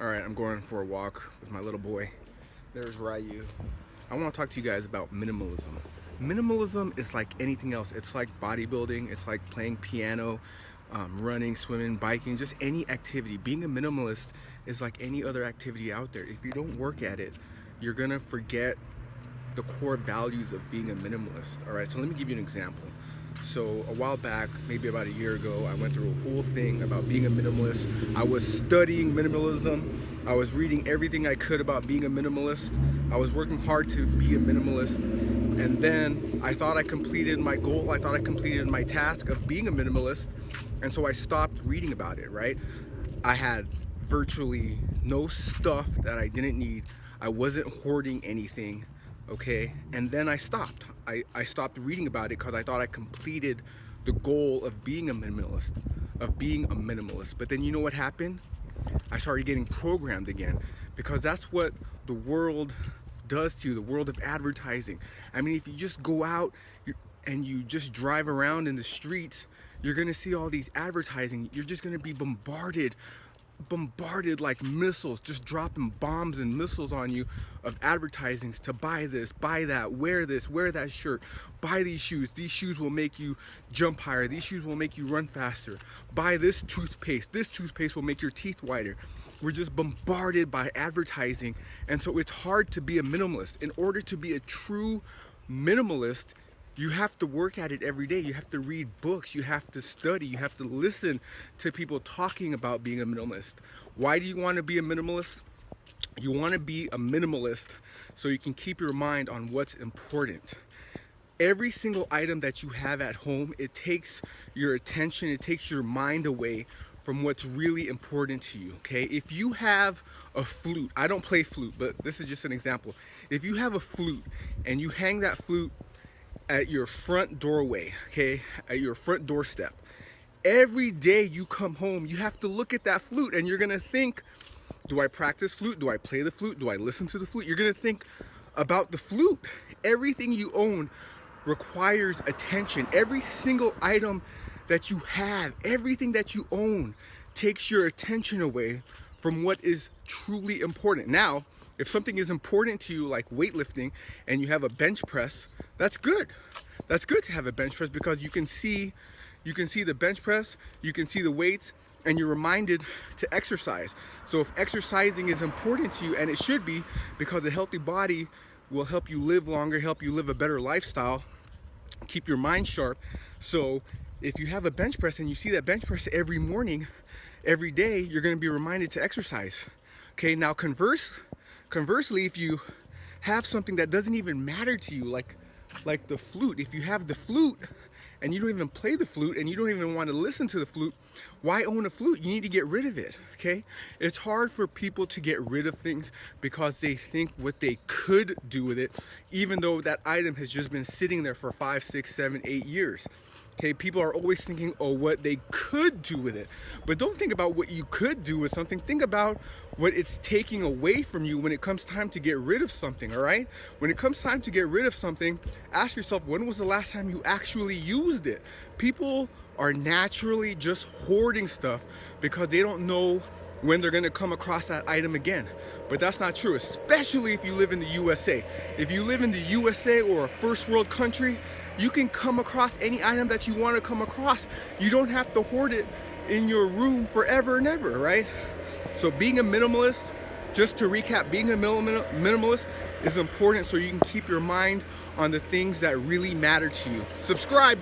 Alright, I'm going for a walk with my little boy. There's Ryu. I want to talk to you guys about minimalism. Minimalism is like anything else. It's like bodybuilding, it's like playing piano, running, swimming, biking, just any activity. Being a minimalist is like any other activity out there. If you don't work at it, you're gonna forget the core values of being a minimalist. Alright, so let me give you an example. So a while back, maybe about a year ago, I went through a whole thing about being a minimalist. I was studying minimalism. I was reading everything I could about being a minimalist. I was working hard to be a minimalist. And then I thought I completed my goal. I thought I completed my task of being a minimalist. And so I stopped reading about it, right? I had virtually no stuff that I didn't need. I wasn't hoarding anything. Okay, and then I stopped. I stopped reading about it because I thought I completed the goal of being a minimalist, But then you know what happened? I started getting programmed again, because that's what the world does to you, the world of advertising. I mean, if you just go out and you just drive around in the streets, you're gonna see all these advertising. You're just gonna be bombarded like missiles, just dropping bombs and missiles on you of advertisings to buy this, buy that, wear this, wear that shirt, buy these shoes will make you jump higher, these shoes will make you run faster, buy this toothpaste will make your teeth whiter. We're just bombarded by advertising, and so it's hard to be a minimalist. In order to be a true minimalist, you have to work at it every day. You have to read books, you have to study, you have to listen to people talking about being a minimalist. Why do you want to be a minimalist? You want to be a minimalist so you can keep your mind on what's important. Every single item that you have at home, it takes your attention, it takes your mind away from what's really important to you, okay? If you have a flute, I don't play flute, but this is just an example. If you have a flute and you hang that flute at your front doorway, okay, at your front doorstep, every day you come home, you have to look at that flute and you're gonna think, do I practice flute? Do I play the flute? Do I listen to the flute? You're gonna think about the flute. Everything you own requires attention. Every single item that you have, everything that you own takes your attention away from what is truly important. Now, if something is important to you, like weightlifting, and you have a bench press, that's good. That's good to have a bench press, because you can see the bench press, you can see the weights, and you're reminded to exercise. So if exercising is important to you, and it should be, because a healthy body will help you live longer, help you live a better lifestyle, keep your mind sharp. So if you have a bench press and you see that bench press every morning, every day, you're going to be reminded to exercise. Okay, now conversely, if you have something that doesn't even matter to you, like the flute, if you have the flute and you don't even play the flute and you don't even want to listen to the flute, why own a flute? You need to get rid of it, okay? It's hard for people to get rid of things because they think what they could do with it, even though that item has just been sitting there for 5, 6, 7, 8 years. Okay, people are always thinking, oh, what they could do with it. But don't think about what you could do with something. Think about what it's taking away from you when it comes time to get rid of something, all right? When it comes time to get rid of something, ask yourself, when was the last time you actually used it? People are naturally just hoarding stuff because they don't know when they're gonna come across that item again. But that's not true, especially if you live in the USA. If you live in the USA or a first world country, you can come across any item that you want to come across. You don't have to hoard it in your room forever and ever, right? So being a minimalist, just to recap, being a minimalist is important so you can keep your mind on the things that really matter to you. Subscribe.